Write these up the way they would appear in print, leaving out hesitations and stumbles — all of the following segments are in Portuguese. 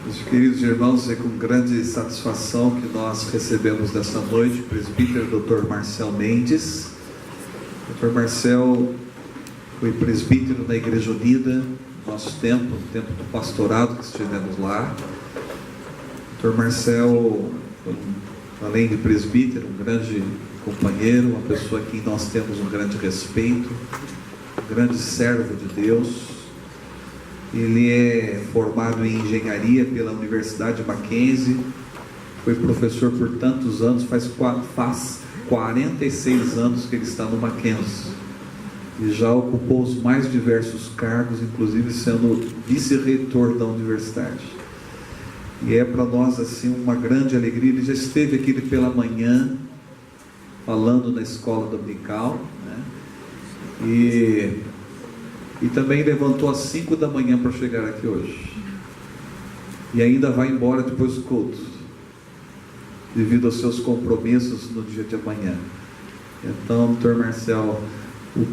Meus queridos irmãos, é com grande satisfação que nós recebemos nesta noite o presbítero Dr. Marcel Mendes. Dr. Marcel foi presbítero na Igreja Unida, no nosso tempo, no tempo do pastorado que estivemos lá. Dr. Marcel, além de presbítero, um grande companheiro, uma pessoa a quem nós temos um grande respeito, um grande servo de Deus. Ele é formado em engenharia pela Universidade Mackenzie, foi professor por tantos anos, faz 46 anos que ele está no Mackenzie, e já ocupou os mais diversos cargos, inclusive sendo vice-reitor da universidade. E é para nós assim uma grande alegria. Ele já esteve aqui pela manhã, falando na escola dominical, né? E também levantou às 5 da manhã para chegar aqui hoje. E ainda vai embora depois do culto, devido aos seus compromissos no dia de amanhã. Então, Dr. Marcel,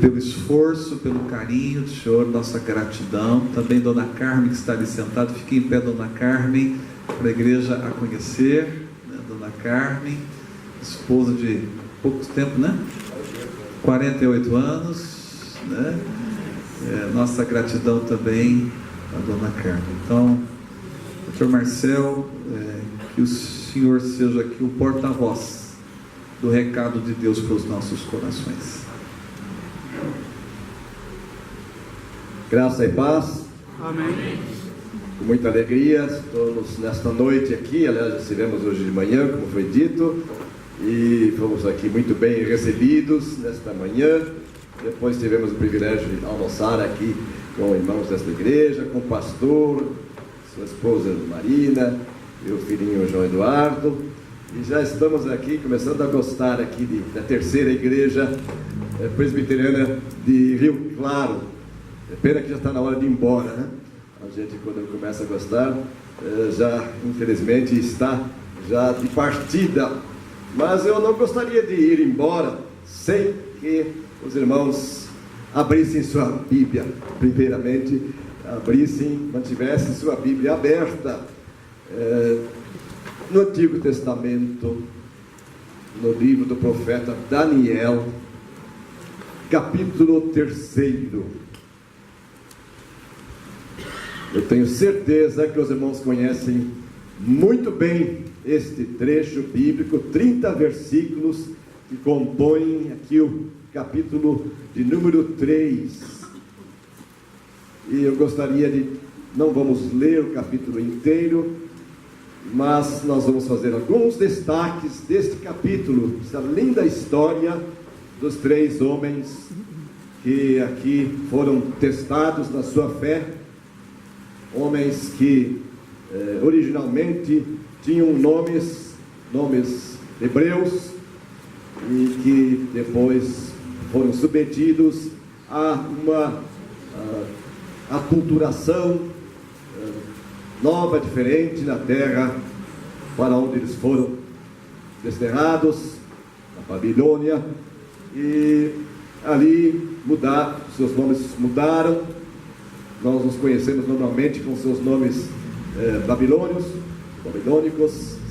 pelo esforço, pelo carinho do senhor, nossa gratidão. Também Dona Carmen, que está ali sentada, fique em pé, Dona Carmen, para a igreja a conhecer, né? Dona Carmen, esposa de pouco tempo, né? 48 anos, né? Nossa gratidão também à Dona Carmen. Então, Dr. Marcel, que o senhor seja aqui o porta-voz do recado de Deus para os nossos corações. Graça e paz. Amém. Com muita alegria, estamos nesta noite aqui. Aliás, estivemos hoje de manhã, como foi dito, e fomos aqui muito bem recebidos nesta manhã. Depois tivemos o privilégio de almoçar aqui com irmãos desta igreja, com o pastor, sua esposa Marina, meu filhinho João Eduardo, e já estamos aqui começando a gostar aqui da terceira igreja presbiteriana de Rio Claro. É pena que já está na hora de ir embora, né? A gente, quando começa a gostar, já infelizmente está já de partida, mas eu não gostaria de ir embora sem que os irmãos abrissem sua Bíblia, primeiramente, mantivessem sua Bíblia aberta no Antigo Testamento, no livro do profeta Daniel, capítulo 3. Eu tenho certeza que os irmãos conhecem muito bem este trecho bíblico, 30 versículos que compõem aqui o capítulo de número 3, e eu gostaria não vamos ler o capítulo inteiro, mas nós vamos fazer alguns destaques deste capítulo, essa linda história dos 3 homens que aqui foram testados na sua fé, homens que originalmente tinham nomes hebreus, e que depois foram submetidos a uma aculturação nova, diferente na terra para onde eles foram desterrados, na Babilônia, e ali seus nomes mudaram. Nós nos conhecemos normalmente com seus nomes babilônicos,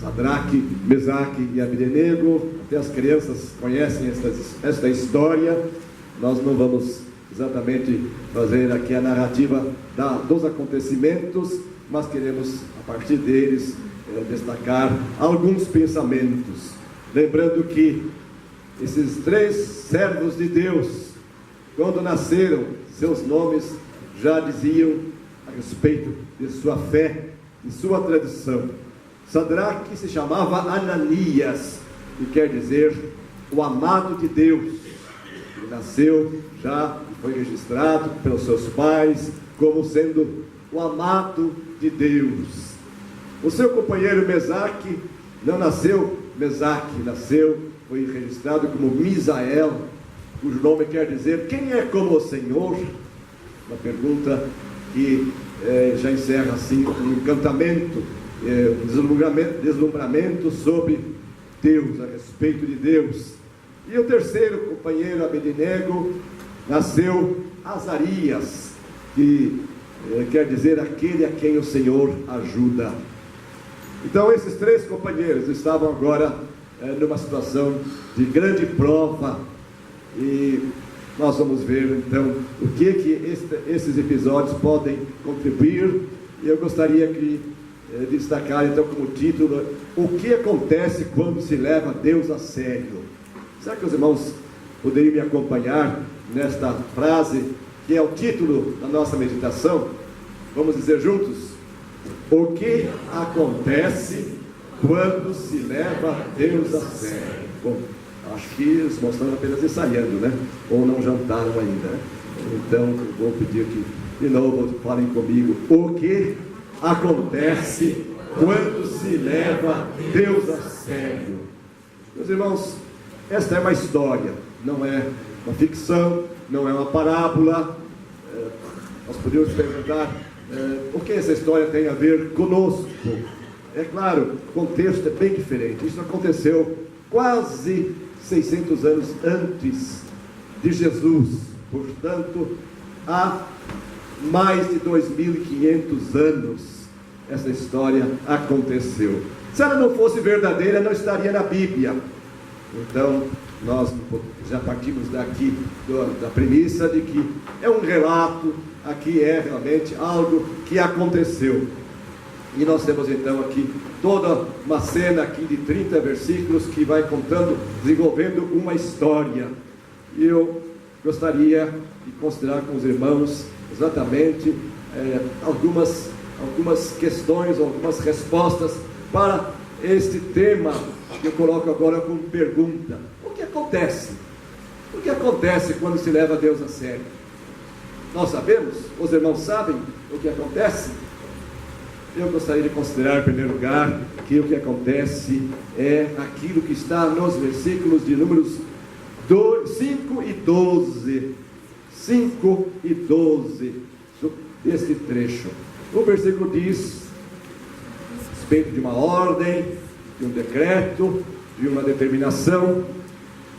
Sadraque, Mesaque e Abdenego. Até as crianças conhecem esta história. Nós não vamos exatamente fazer aqui a narrativa dos acontecimentos, mas queremos, a partir deles, destacar alguns pensamentos. Lembrando que esses 3 servos de Deus, quando nasceram, seus nomes já diziam a respeito de sua fé e sua tradição. Sadraque se chamava Ananias, que quer dizer o amado de Deus. Ele nasceu já e foi registrado pelos seus pais como sendo o amado de Deus. O seu companheiro Mesaque não nasceu Mesaque, foi registrado como Misael, cujo nome quer dizer quem é como o Senhor. Uma pergunta que já encerra assim um encantamento, deslumbramento sobre Deus, a respeito de Deus. E o terceiro companheiro, Abednego, nasceu Azarias, que quer dizer aquele a quem o Senhor ajuda. Então esses 3 companheiros estavam agora numa situação de grande prova, e nós vamos ver então o que esses episódios podem contribuir. E eu gostaria de destacar então como título: o que acontece quando se leva Deus a sério? Será que os irmãos poderiam me acompanhar nesta frase, que é o título da nossa meditação? Vamos dizer juntos: o que acontece quando se leva Deus a sério? Bom, acho que os irmãos estão apenas ensaiando, né? Ou não jantaram ainda, né? Então eu vou pedir que de novo falem comigo: o que acontece quando se leva Deus a sério? Meus irmãos, esta é uma história, não é uma ficção, não é uma parábola. Nós podemos perguntar o que essa história tem a ver conosco. É claro, o contexto é bem diferente. Isso aconteceu quase 600 anos antes de Jesus, portanto, há mais de 2.500 anos essa história aconteceu. Se ela não fosse verdadeira, não estaria na Bíblia. Então, nós já partimos daqui da premissa de que é um relato, aqui é realmente algo que aconteceu. E nós temos então aqui toda uma cena aqui de 30 versículos que vai contando, desenvolvendo uma história. E eu gostaria de considerar com os irmãos exatamente algumas questões, algumas respostas para este tema que eu coloco agora como pergunta: o que acontece? O que acontece quando se leva Deus a sério? Nós sabemos? Os irmãos sabem o que acontece? Eu gostaria de considerar, em primeiro lugar, que o que acontece é aquilo que está nos versículos de números 5 e 12. 5 e 12 deste trecho. O versículo diz a respeito de uma ordem, de um decreto, de uma determinação: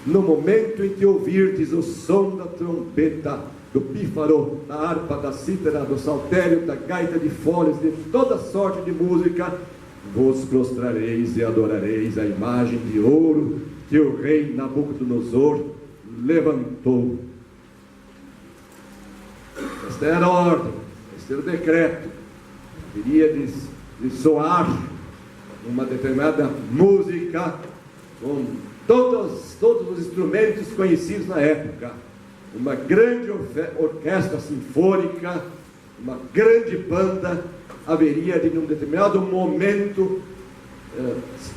no momento em que ouvirdes o som da trombeta, do pífaro, da harpa, da cítara, do saltério, da gaita de foles, de toda sorte de música, vos prostrareis e adorareis a imagem de ouro que o rei Nabucodonosor levantou. Esta era a ordem, este era o decreto. Viria de soar uma determinada música com todos os instrumentos conhecidos na época. Uma grande orquestra sinfônica, uma grande banda, haveria de, num determinado momento,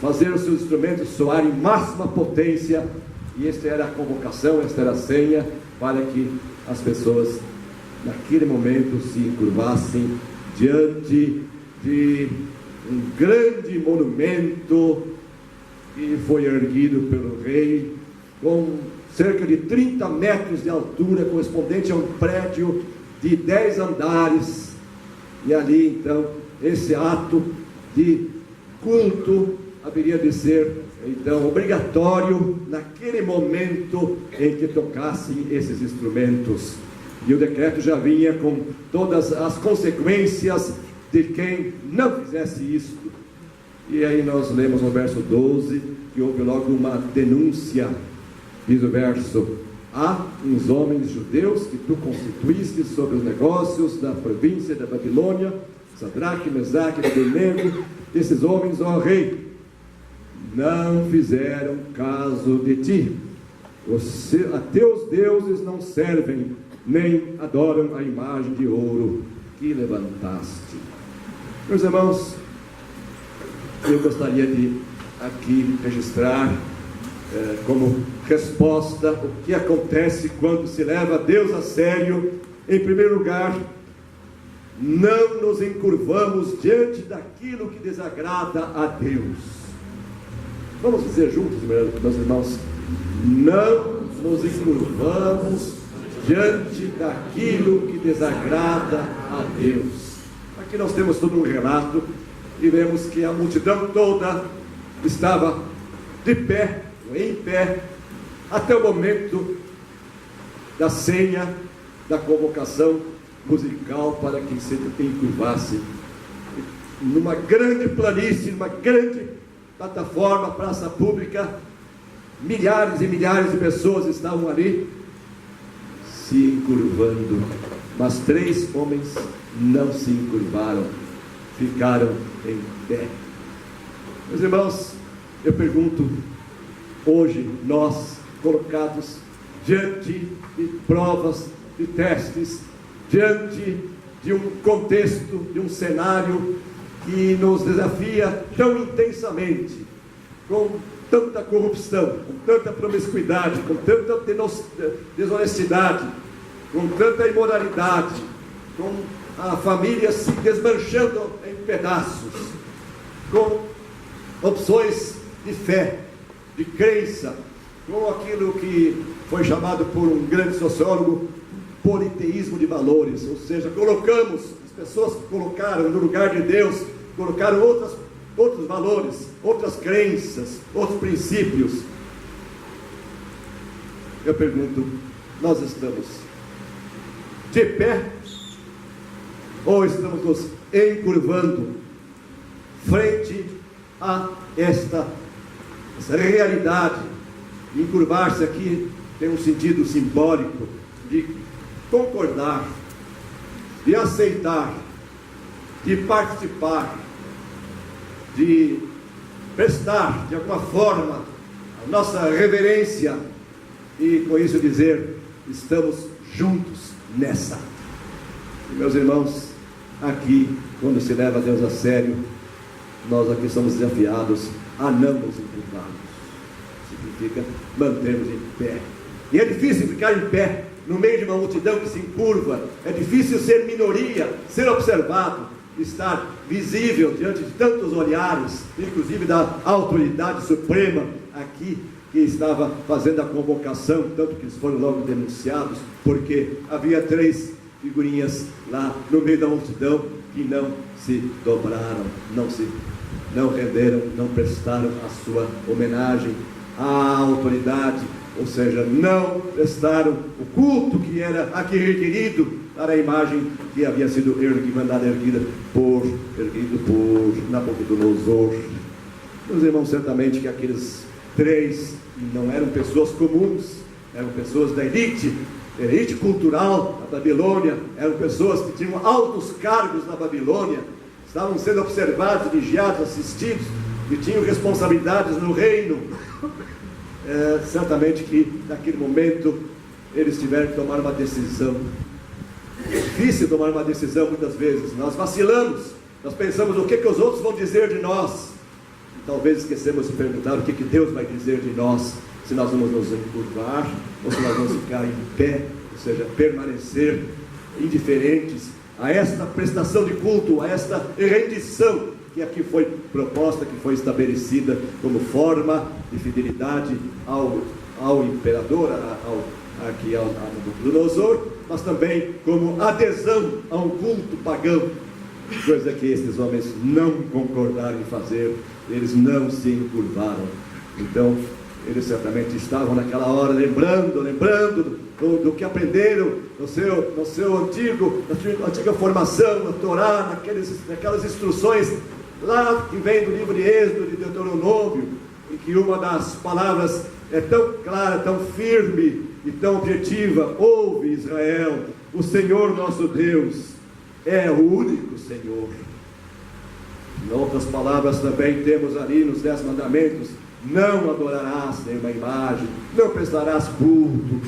fazer os seus instrumentos soar em máxima potência, e esta era a convocação, esta era a senha, para que as pessoas, naquele momento, se encurvassem diante de um grande monumento que foi erguido pelo rei, com cerca de 30 metros de altura, correspondente a um prédio de 10 andares, e ali então esse ato de culto haveria de ser então obrigatório naquele momento em que tocassem esses instrumentos. E o decreto já vinha com todas as consequências de quem não fizesse isto. E aí nós lemos no verso 12 que houve logo uma denúncia. Diz o verso: há uns homens judeus que tu constituíste sobre os negócios da província da Babilônia, Sadraque, Mesaque e Abednego. Esses homens, ó rei, não fizeram caso de ti. A teus deuses não servem, nem adoram a imagem de ouro que levantaste. Meus irmãos, eu gostaria de aqui registrar como resposta o que acontece quando se leva Deus a sério. Em primeiro lugar, não nos encurvamos diante daquilo que desagrada a Deus. Vamos dizer juntos, meus irmãos: não nos encurvamos diante daquilo que desagrada a Deus. Aqui nós temos todo um relato e vemos que a multidão toda estava de pé, em pé, até o momento da senha, da convocação musical para que se encurvasse numa grande planície, numa grande plataforma, praça pública. Milhares e milhares de pessoas estavam ali se encurvando, mas 3 homens não se encurvaram, ficaram em pé. Meus irmãos, eu pergunto, hoje nós colocados diante de provas, de testes, diante de um contexto, de um cenário que nos desafia tão intensamente, com tanta corrupção, com tanta promiscuidade, com tanta desonestidade, com tanta imoralidade, com a família se desmanchando em pedaços, com opções de fé, de crença, com aquilo que foi chamado por um grande sociólogo politeísmo de valores, ou seja, as pessoas colocaram no lugar de Deus, colocaram outros valores, outras crenças, outros princípios. Eu pergunto, nós estamos de pé ou estamos nos encurvando frente a esta realidade? Encurvar-se aqui tem um sentido simbólico de concordar, de aceitar, de participar, de prestar de alguma forma a nossa reverência e com isso dizer, estamos juntos nessa. E, meus irmãos, aqui quando se leva Deus a sério, nós aqui somos desafiados a não nos encurvarmos. Significa mantermos em pé. E é difícil ficar em pé no meio de uma multidão que se encurva, é difícil ser minoria, ser observado, estar visível diante de tantos olhares, inclusive da autoridade suprema aqui, que estava fazendo a convocação, tanto que eles foram logo denunciados, porque havia 3 figurinhas lá no meio da multidão que não se dobraram, não renderam, não prestaram a sua homenagem à autoridade, ou seja, não prestaram o culto que era aqui requerido para a imagem que havia sido erguida por Nabucodonosor. Meus irmãos, certamente que aqueles 3 não eram pessoas comuns, eram pessoas da elite cultural da Babilônia, eram pessoas que tinham altos cargos na Babilônia, estavam sendo observados, vigiados, assistidos, e tinham responsabilidades no reino. Certamente que naquele momento eles tiveram que tomar uma decisão. É difícil tomar uma decisão muitas vezes. Nós vacilamos, nós pensamos o que os outros vão dizer de nós, e talvez esquecemos de perguntar o que Deus vai dizer de nós, se nós vamos nos encurvar ou se nós vamos ficar em pé, ou seja, permanecer indiferentes a esta prestação de culto, a esta rendição que aqui foi proposta, que foi estabelecida como forma de fidelidade ao imperador, ao Nabucodonosor, mas também como adesão a um culto pagão, coisa que esses homens não concordaram em fazer, eles não se encurvaram. Então, eles certamente estavam naquela hora lembrando do que aprenderam na sua antiga formação, na Torá, naquelas instruções lá que vem do livro de Êxodo, de Deuteronômio, em que uma das palavras é tão clara, tão firme e tão objetiva: ouve, Israel, o Senhor nosso Deus é o único Senhor. Em outras palavras também temos ali nos 10 mandamentos: não adorarás nenhuma imagem, não prestarás culto,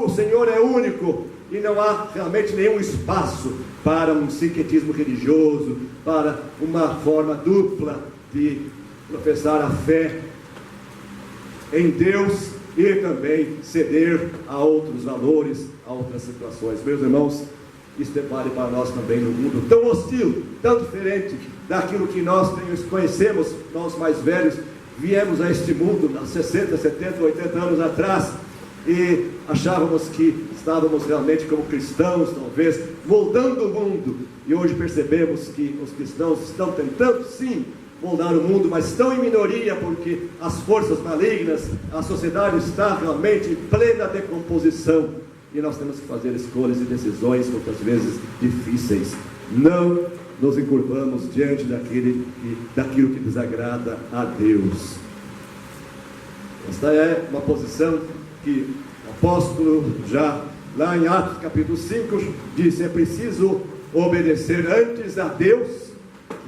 o Senhor é único, e não há realmente nenhum espaço para um sincretismo religioso, para uma forma dupla de professar a fé em Deus e também ceder a outros valores, a outras situações. Meus irmãos, isso vale para nós também no mundo tão hostil, tão diferente daquilo que nós conhecemos, nós mais velhos, viemos a este mundo há 60, 70, 80 anos atrás, e achávamos que estávamos realmente como cristãos, talvez, moldando o mundo, e hoje percebemos que os cristãos estão tentando sim moldar o mundo, mas estão em minoria, porque as forças malignas, a sociedade está realmente em plena decomposição, e nós temos que fazer escolhas e decisões, muitas vezes difíceis. Não nos encurvamos diante daquilo que desagrada a Deus. Esta é uma posição que o apóstolo, já lá em Atos capítulo 5, disse: é preciso obedecer antes a Deus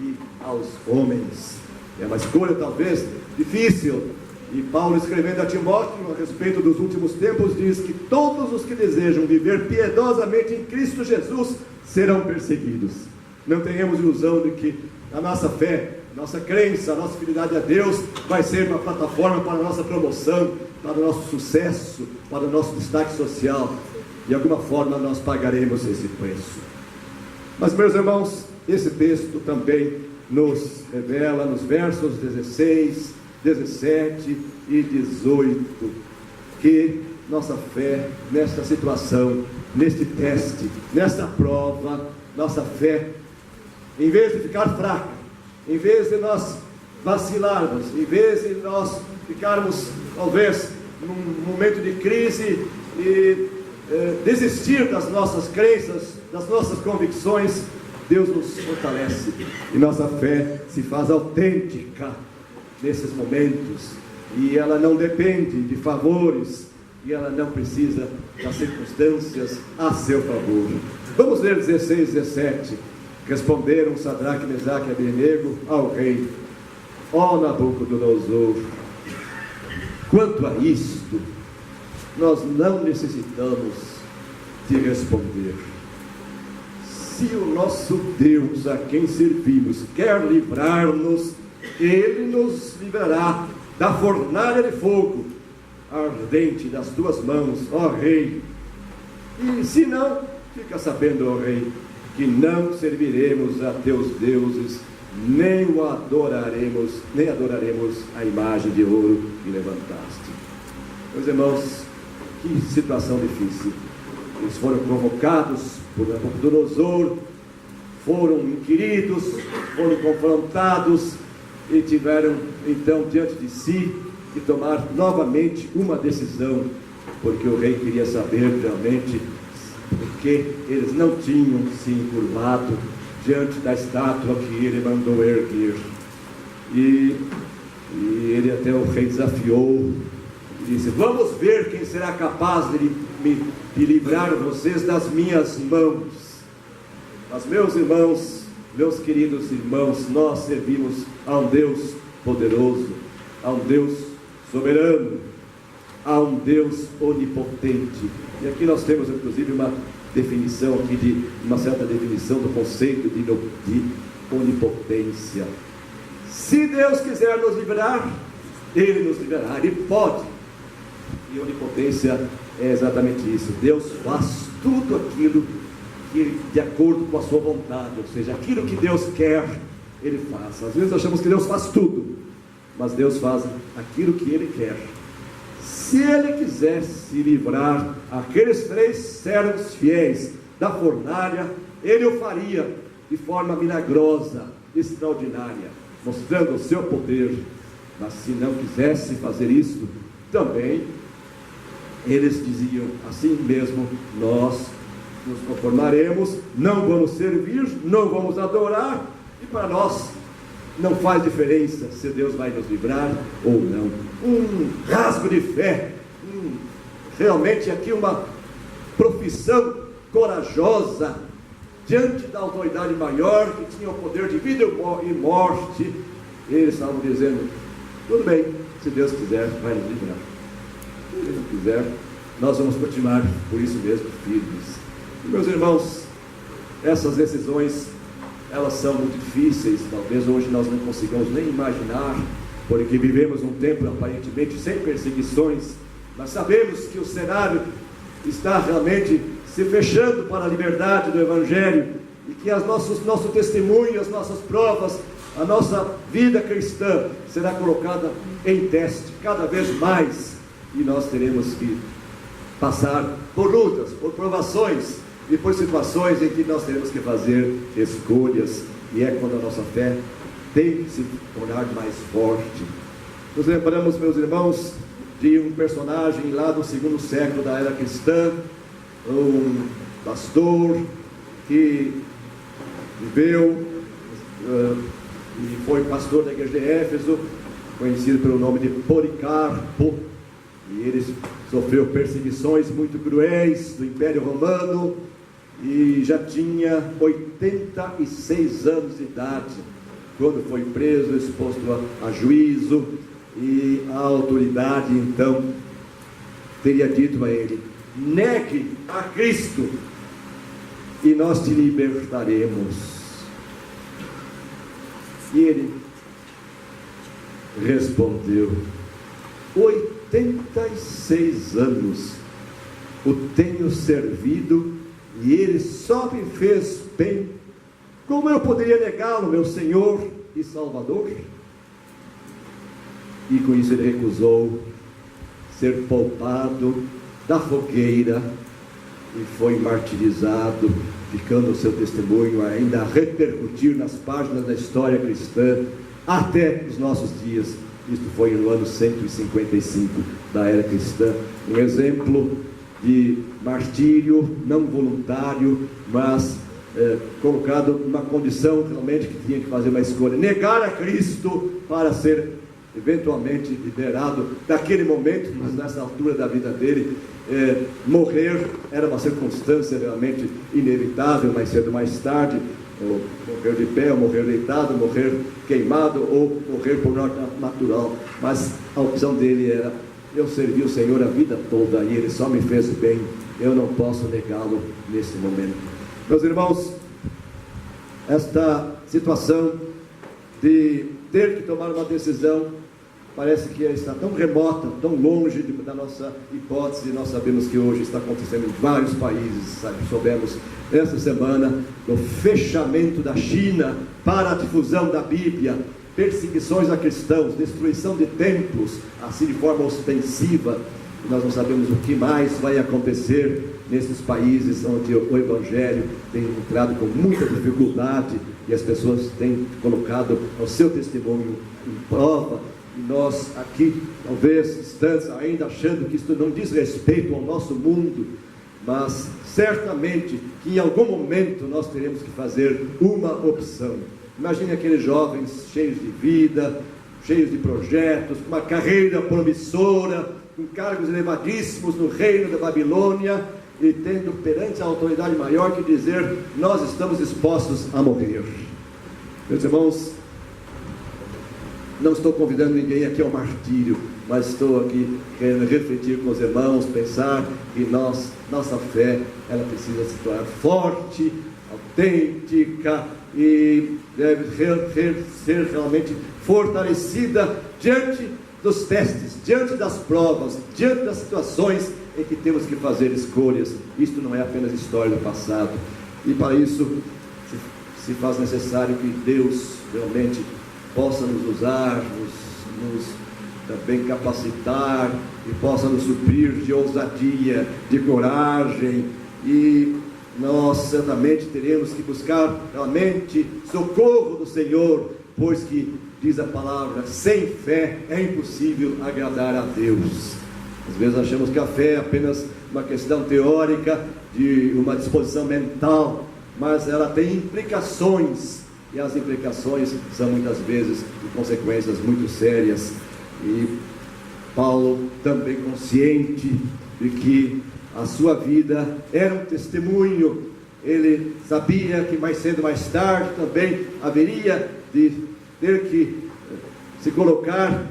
e aos homens. É uma escolha talvez difícil, e Paulo, escrevendo a Timóteo a respeito dos últimos tempos, diz que todos os que desejam viver piedosamente em Cristo Jesus serão perseguidos. Não tenhamos ilusão de que a nossa fé, nossa crença, a nossa fidelidade a Deus vai ser uma plataforma para a nossa promoção, para o nosso sucesso, para o nosso destaque social. De alguma forma nós pagaremos esse preço. Mas, meus irmãos, esse texto também nos revela nos versos 16, 17 e 18 que nossa fé nesta situação, neste teste, nesta prova, nossa fé, em vez de ficar fraca, em vez de nós vacilarmos, em vez de nós ficarmos talvez num momento de crise e desistir das nossas crenças, das nossas convicções, Deus nos fortalece e nossa fé se faz autêntica nesses momentos, e ela não depende de favores, e ela não precisa das circunstâncias a seu favor. Vamos ler 16, 17. Responderam Sadraque, Mesaque e Abednego ao rei: ó Nabucodonosor, quanto a isto, nós não necessitamos de responder. Se o nosso Deus, a quem servimos, quer livrar-nos, Ele nos livrará da fornalha de fogo ardente das tuas mãos, ó rei. E se não, fica sabendo, ó rei, que não serviremos a teus deuses, nem adoraremos a imagem de ouro que levantaste. Meus irmãos, que situação difícil. Eles foram convocados por Nabucodonosor, foram inquiridos, foram confrontados e tiveram então diante de si que tomar novamente uma decisão, porque o rei queria saber realmente porque eles não tinham se encurvado diante da estátua que ele mandou erguer. E ele até o rei desafiou e disse: vamos ver quem será capaz de livrar vocês das minhas mãos. Mas, meus irmãos, meus queridos irmãos, nós servimos a um Deus poderoso, a um Deus soberano, a um Deus onipotente. E aqui nós temos inclusive uma definição aqui, uma certa definição do conceito de onipotência. Se Deus quiser nos livrar, Ele nos livrará, Ele pode. E onipotência é exatamente isso. Deus faz tudo aquilo que de acordo com a sua vontade, ou seja, aquilo que Deus quer, Ele faz. Às vezes achamos que Deus faz tudo, mas Deus faz aquilo que Ele quer. Se Ele quisesse livrar aqueles 3 servos fiéis da fornalha, Ele o faria de forma milagrosa, extraordinária, mostrando o seu poder. Mas se não quisesse fazer isso, também eles diziam: assim mesmo nós nos conformaremos, não vamos servir, não vamos adorar, e para nós não faz diferença se Deus vai nos livrar ou não. Um rasgo de fé, realmente aqui uma profissão corajosa diante da autoridade maior que tinha o poder de vida e morte. Eles estavam dizendo: tudo bem, se Deus quiser, vai nos livrar. Se Ele não quiser, nós vamos continuar por isso mesmo firmes. E, meus irmãos, essas decisões, elas são muito difíceis. Talvez hoje nós não consigamos nem imaginar, porque vivemos um tempo aparentemente sem perseguições, mas sabemos que o cenário está realmente se fechando para a liberdade do Evangelho, e que nosso testemunho, as nossas provas, a nossa vida cristã será colocada em teste cada vez mais, e nós teremos que passar por lutas, por provações e por situações em que nós teremos que fazer escolhas, e é quando a nossa fé tem que se tornar mais forte. Nos lembramos, meus irmãos, de um personagem lá do 2º século da era cristã, um pastor que viveu e foi pastor da igreja de Éfeso, conhecido pelo nome de Policarpo, e ele sofreu perseguições muito cruéis do Império Romano e já tinha 86 anos de idade quando foi preso, exposto a juízo, e a autoridade então teria dito a ele: negue a Cristo e nós te libertaremos. E ele respondeu: 86 anos o tenho servido e ele só me fez bem. Como eu poderia negá-lo, meu Senhor e Salvador? E com isso ele recusou ser poupado da fogueira e foi martirizado, ficando o seu testemunho ainda a repercutir nas páginas da história cristã até os nossos dias. Isto foi no ano 155 da era cristã, um exemplo de martírio não voluntário, mas colocado numa condição realmente que tinha que fazer uma escolha, negar a Cristo para ser eventualmente liberado daquele momento, mas nessa altura da vida dele, morrer era uma circunstância realmente inevitável, mais cedo ou mais tarde, ou morrer de pé, ou morrer deitado, morrer queimado, ou morrer por morte natural. Mas a opção dele era: eu servi o Senhor a vida toda e ele só me fez bem, eu não posso negá-lo nesse momento. Meus irmãos, esta situação de ter que tomar uma decisão parece que está tão remota, tão longe da nossa hipótese. Nós sabemos que hoje está acontecendo em vários países. Soubemos essa semana do fechamento da China para a difusão da Bíblia, perseguições a cristãos, destruição de templos, assim de forma ostensiva. Nós não sabemos o que mais vai acontecer nesses países onde o Evangelho tem entrado com muita dificuldade e as pessoas têm colocado o seu testemunho em prova. E nós aqui, talvez, estamos ainda achando que isso não diz respeito ao nosso mundo, mas certamente que em algum momento nós teremos que fazer uma opção. Imagine aqueles jovens cheios de vida, cheios de projetos, com uma carreira promissora, com cargos elevadíssimos no reino da Babilônia, e tendo perante a autoridade maior que dizer: nós estamos dispostos a morrer. Meus irmãos, não estou convidando ninguém aqui ao martírio, mas estou aqui querendo refletir com os irmãos, pensar que nossa fé, ela precisa se tornar forte, autêntica, e deve ser realmente fortalecida diante dos testes, diante das provas, diante das situações em que temos que fazer escolhas. Isto não é apenas história do passado, e para isso se faz necessário que Deus realmente possa nos usar, nos também capacitar, e possa nos suprir de ousadia, de coragem, e nós certamente teremos que buscar realmente socorro do Senhor, pois que diz a palavra: sem fé é impossível agradar a Deus. Às vezes achamos que a fé é apenas uma questão teórica, de uma disposição mental, mas ela tem implicações, e as implicações são muitas vezes de consequências muito sérias. E Paulo, também consciente de que a sua vida era um testemunho, ele sabia que mais cedo ou mais tarde também haveria de ter que se colocar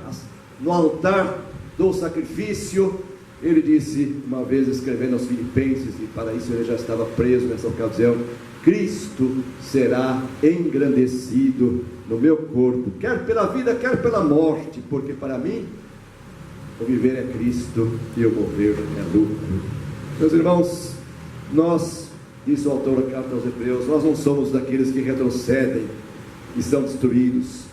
no altar do sacrifício. Ele disse uma vez, escrevendo aos Filipenses, e para isso ele já estava preso nessa ocasião: Cristo será engrandecido no meu corpo, quer pela vida, quer pela morte, porque para mim o viver é Cristo e o morrer é lucro. Meus irmãos, nós, diz o autor da carta aos Hebreus, nós não somos daqueles que retrocedem e são destruídos,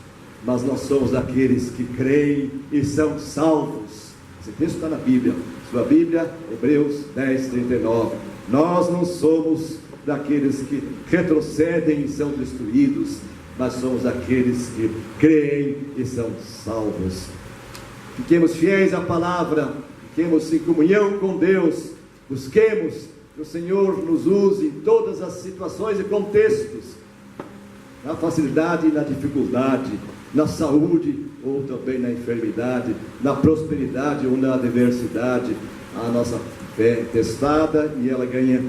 mas nós somos daqueles que creem e são salvos. Esse texto está na Bíblia, sua Bíblia, Hebreus 10:39. Nós não somos daqueles que retrocedem e são destruídos, mas somos aqueles que creem e são salvos. Fiquemos fiéis à palavra, fiquemos em comunhão com Deus, busquemos que o Senhor nos use em todas as situações e contextos, na facilidade e na dificuldade, na saúde ou também na enfermidade, na prosperidade ou na adversidade. A nossa fé é testada e ela ganha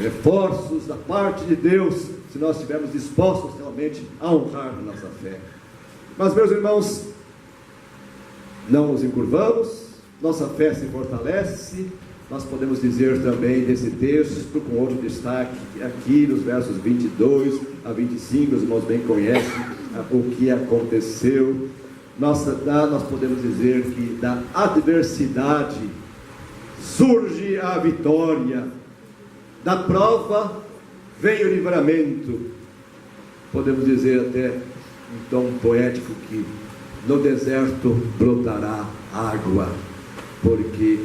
reforços da parte de Deus, se nós estivermos dispostos realmente a honrar a nossa fé. Mas, meus irmãos, não nos encurvamos, nossa fé se fortalece. Nós podemos dizer também desse texto, com outro destaque aqui nos versos 22 a 25, os irmãos bem conhecem o que aconteceu. Nós podemos dizer que da adversidade surge a vitória, da prova vem o livramento. Podemos dizer até em tom poético que no deserto brotará água, porque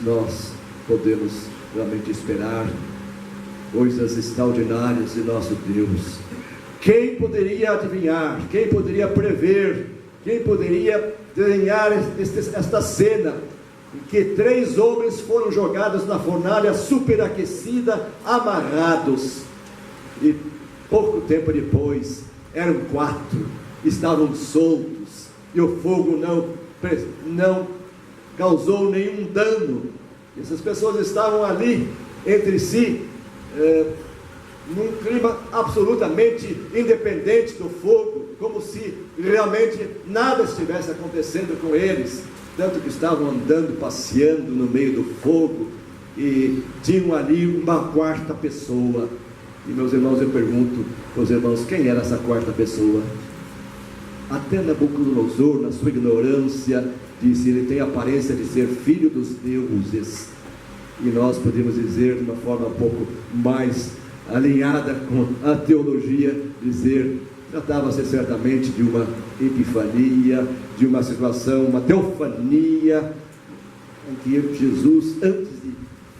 nós podemos realmente esperar coisas extraordinárias de nosso Deus. Quem poderia adivinhar? Quem poderia prever? Quem poderia desenhar esta cena em que 3 homens foram jogados na fornalha superaquecida, amarrados, e pouco tempo depois eram 4, estavam soltos, e o fogo não causou nenhum dano. Essas pessoas estavam ali entre si, num clima absolutamente independente do fogo, como se realmente nada estivesse acontecendo com eles, tanto que estavam andando, passeando no meio do fogo, e tinham ali uma 4ª pessoa. E, meus irmãos, eu pergunto aos irmãos, quem era essa 4ª pessoa? Até Nabucodonosor, na sua ignorância, disse: ele tem a aparência de ser filho dos deuses. E nós podemos dizer, de uma forma um pouco mais alinhada com a teologia, dizer, tratava-se certamente de uma epifania, de uma situação, uma teofania, em que Jesus, antes de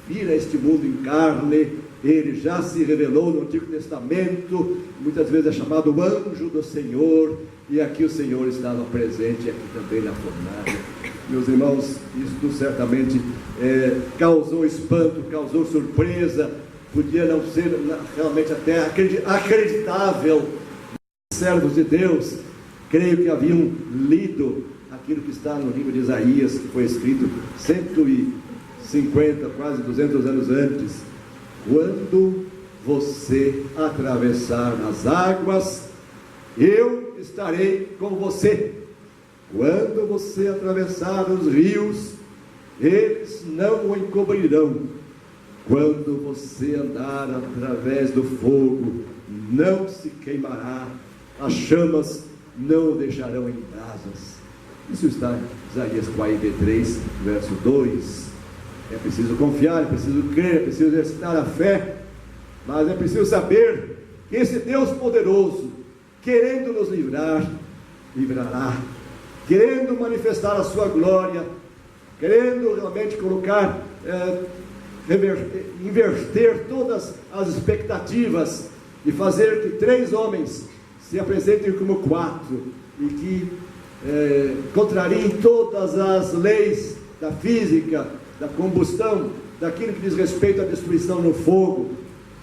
vir a este mundo em carne, ele já se revelou no Antigo Testamento, muitas vezes é chamado o anjo do Senhor, e aqui o Senhor estava presente, aqui também na fornalha. Meus irmãos, isto certamente causou espanto, causou surpresa, podia não ser realmente até acreditável. Servos de Deus, creio que haviam lido aquilo que está no livro de Isaías, que foi escrito 150, quase 200 anos antes. Quando você atravessar as águas, eu estarei com você. Quando você atravessar os rios, eles não o encobrirão. Quando você andar através do fogo, não se queimará, as chamas não o deixarão em brasas. Isso está em Isaías 43, verso 2. É preciso confiar, é preciso crer, é preciso exercitar a fé, mas é preciso saber que esse Deus poderoso, querendo nos livrar, livrará, querendo manifestar a sua glória, querendo realmente colocar, inverter todas as expectativas e fazer que 3 homens se apresentem como 4 e que contrariem todas as leis da física, da combustão, daquilo que diz respeito à destruição no fogo.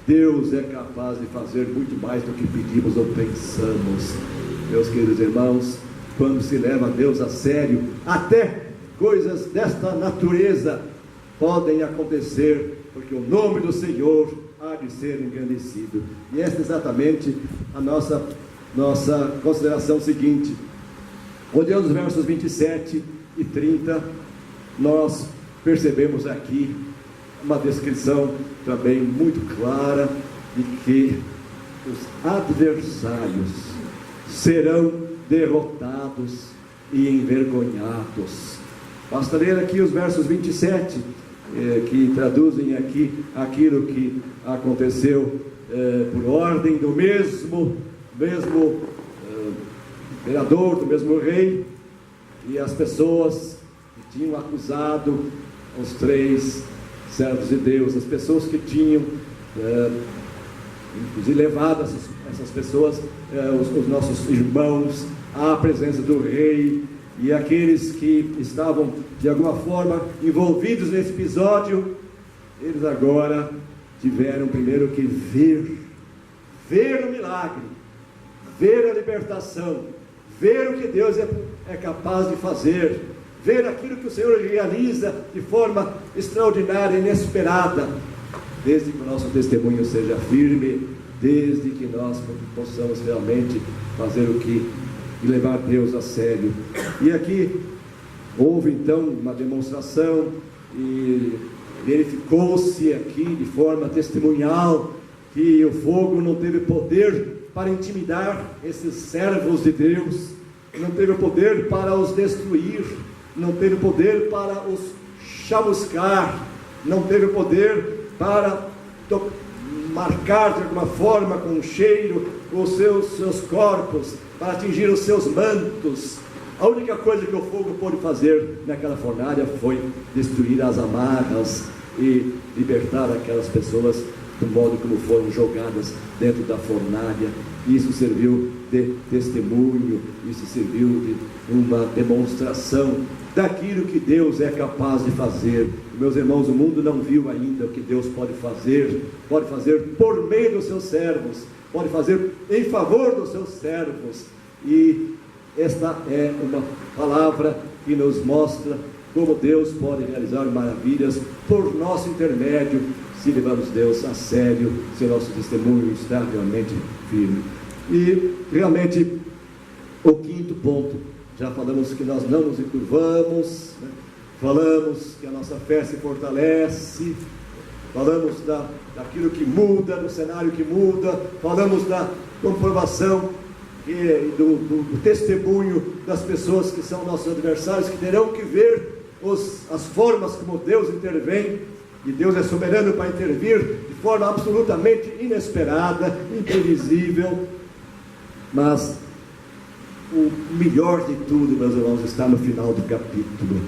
Deus é capaz de fazer muito mais do que pedimos ou pensamos. Meus queridos irmãos, quando se leva Deus a sério, até coisas desta natureza podem acontecer, porque o nome do Senhor há de ser engrandecido. E esta é exatamente a nossa consideração seguinte. Olhando os versos 27 e 30, nós percebemos aqui uma descrição também muito clara de que os adversários serão derrotados e envergonhados. Basta ler aqui os versos 27, que traduzem aqui aquilo que aconteceu por ordem do mesmo imperador, do mesmo rei, e as pessoas que tinham acusado os 3 servos de Deus, as pessoas que tinham inclusive levado essas pessoas, os nossos irmãos, à presença do rei, e aqueles que estavam de alguma forma envolvidos nesse episódio, eles agora tiveram primeiro que ver o milagre, ver a libertação, ver o que Deus é capaz de fazer, ver aquilo que o Senhor realiza de forma extraordinária, inesperada, desde que o nosso testemunho seja firme, desde que nós possamos realmente fazer o que e levar Deus a sério. E aqui houve então uma demonstração e verificou-se aqui de forma testemunhal que o fogo não teve poder para intimidar esses servos de Deus, não teve poder para os destruir, não teve poder para os chamuscar, não teve poder para marcar de alguma forma com cheiro os seus corpos, para atingir os seus mantos. A única coisa que o fogo pôde fazer naquela fornalha foi destruir as amarras e libertar aquelas pessoas do modo como foram jogadas dentro da fornalha. Isso serviu de testemunho, isso serviu de uma demonstração daquilo que Deus é capaz de fazer. Meus irmãos, o mundo não viu ainda o que Deus pode fazer por meio dos seus servos, pode fazer em favor dos seus servos. E esta é uma palavra que nos mostra como Deus pode realizar maravilhas por nosso intermédio, se levarmos Deus a sério, se nosso testemunho está realmente firme. E realmente o quinto ponto, já falamos que nós não nos encurvamos, né? Falamos que a nossa fé se fortalece, falamos daquilo que muda, do cenário que muda, falamos da comprovação e do testemunho das pessoas que são nossos adversários, que terão que ver as formas como Deus intervém, e Deus é soberano para intervir de forma absolutamente inesperada, imprevisível. Mas o melhor de tudo, meus irmãos, está no final do capítulo.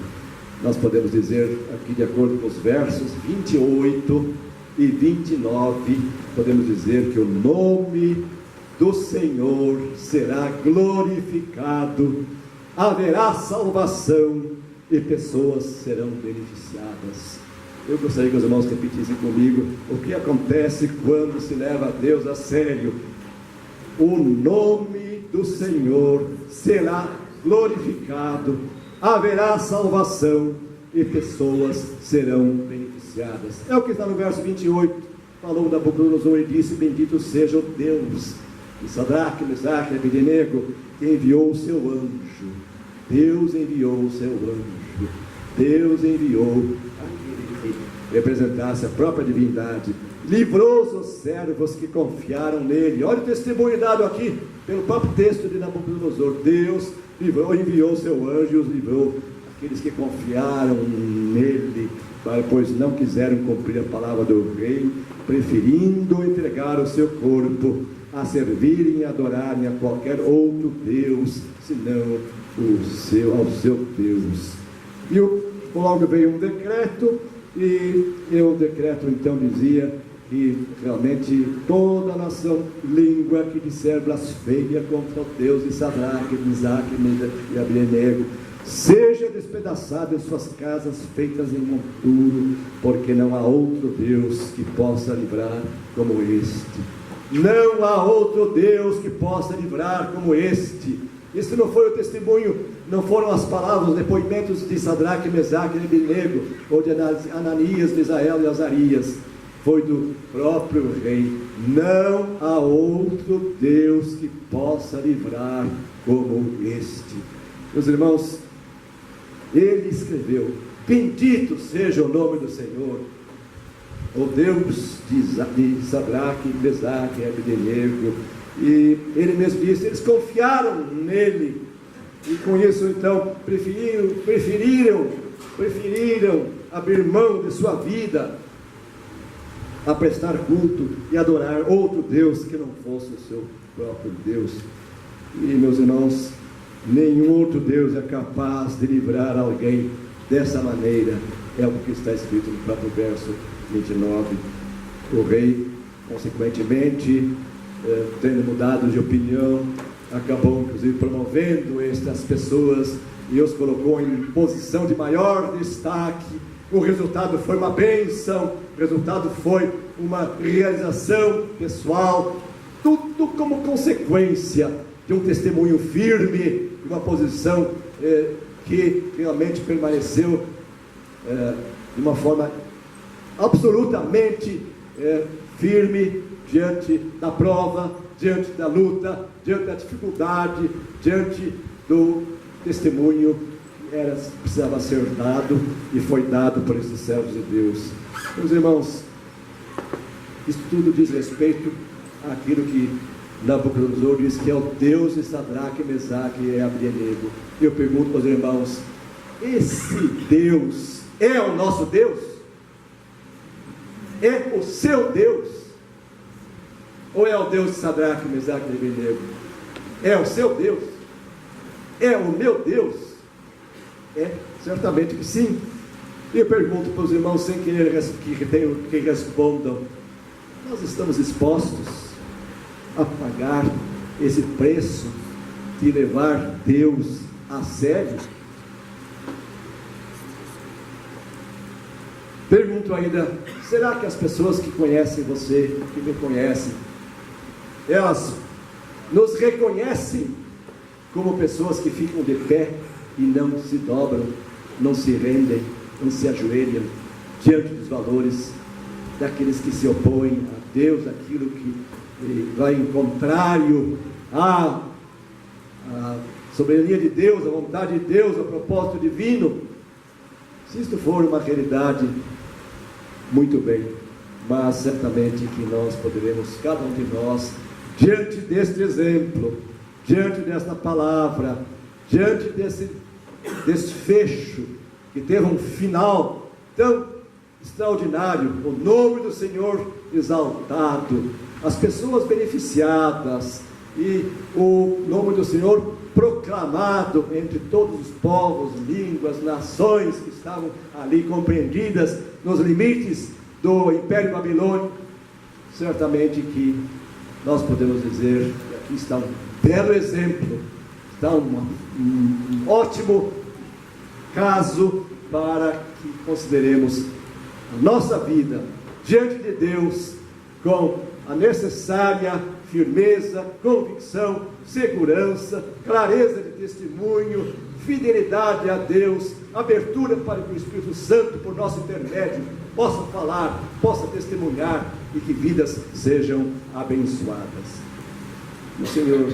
Nós podemos dizer aqui, de acordo com os versos 28 e 29, podemos dizer que o nome do Senhor será glorificado, haverá salvação e pessoas serão beneficiadas. Eu gostaria que os irmãos repetissem comigo o que acontece quando se leva a Deus a sério. O nome do Senhor será glorificado, haverá salvação e pessoas serão beneficiadas. É o que está no verso 28. Falou Nabucodonosor e disse: bendito seja o Deus de Sadraque, Mesaque e Abednego, que enviou o seu anjo. Deus enviou o seu anjo. Deus enviou aquele que representasse a própria divindade. Livrou os servos que confiaram nele. Olha o testemunho dado aqui pelo próprio texto de Nabucodonosor. Deus enviou o seu anjo e os livrou, aqueles que confiaram nele, pois não quiseram cumprir a palavra do rei, preferindo entregar o seu corpo a servirem e adorarem a qualquer outro Deus, senão ao seu Deus. E logo veio um decreto, e o decreto então dizia que realmente toda a nação, língua que disser blasfêmia contra o Deus de Sadraque, Mesaque e Abednego, seja despedaçada em suas casas feitas em monturo, porque não há outro Deus que possa livrar como este. Não há outro Deus que possa livrar como este. Isso não foi o testemunho, não foram as palavras, os depoimentos de Sadraque, Mesaque e Abednego, ou de Ananias, Misael e Azarias. Foi do próprio rei. Não há outro Deus que possa livrar como este. Meus irmãos, ele escreveu: bendito seja o nome do Senhor, o Deus de Sadraque, Mesaque e Abednego. E ele mesmo disse, eles confiaram nele, e com isso então preferiram abrir mão de sua vida a prestar culto e adorar outro Deus que não fosse o seu próprio Deus. E meus irmãos, nenhum outro Deus é capaz de livrar alguém dessa maneira. É o que está escrito no próprio verso 29. O rei, consequentemente, tendo mudado de opinião, acabou inclusive promovendo estas pessoas e os colocou em posição de maior destaque, o resultado foi uma bênção, o resultado foi uma realização pessoal, tudo como consequência de um testemunho firme, de uma posição que realmente permaneceu de uma forma absolutamente firme diante da prova, diante da luta, diante da dificuldade, diante do testemunho que precisava ser dado e foi dado por esses servos de Deus. Meus irmãos, isso tudo diz respeito àquilo que Nabucodonosor diz que é o Deus de Sadraque, Mesaque e Abdenego. Eu pergunto aos irmãos, esse Deus é o nosso Deus? É o seu Deus? Ou é o Deus de Sadraque, Mesaque e Abdenego? É o seu Deus? É o meu Deus? É, certamente que sim. E eu pergunto para os irmãos, sem querer que respondam, nós estamos dispostos a pagar esse preço de levar Deus a sério? Pergunto ainda, será que as pessoas que conhecem você, que me conhecem, elas nos reconhecem como pessoas que ficam de pé e não se dobram, não se rendem, não se ajoelham diante dos valores daqueles que se opõem a Deus, aquilo que vai em contrário à soberania de Deus, à vontade de Deus, ao propósito divino? Se isto for uma realidade, muito bem, mas certamente que nós poderemos, cada um de nós, diante deste exemplo, diante desta palavra, diante desse desfecho que teve um final tão extraordinário, o nome do Senhor exaltado, as pessoas beneficiadas e o nome do Senhor proclamado entre todos os povos, línguas, nações que estavam ali compreendidas nos limites do Império Babilônico. Certamente que nós podemos dizer que aqui está um belo exemplo, está um ótimo caso para que consideremos a nossa vida diante de Deus com a necessária firmeza, convicção, segurança, clareza de testemunho, fidelidade a Deus, abertura para que o Espírito Santo, por nosso intermédio, possa falar, possa testemunhar e que vidas sejam abençoadas. O Senhor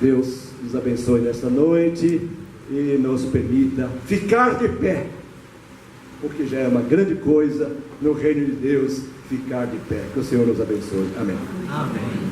Deus nos abençoe nesta noite e nos permita ficar de pé, porque já é uma grande coisa no reino de Deus ficar de pé. Que o Senhor nos abençoe. Amém. Amém.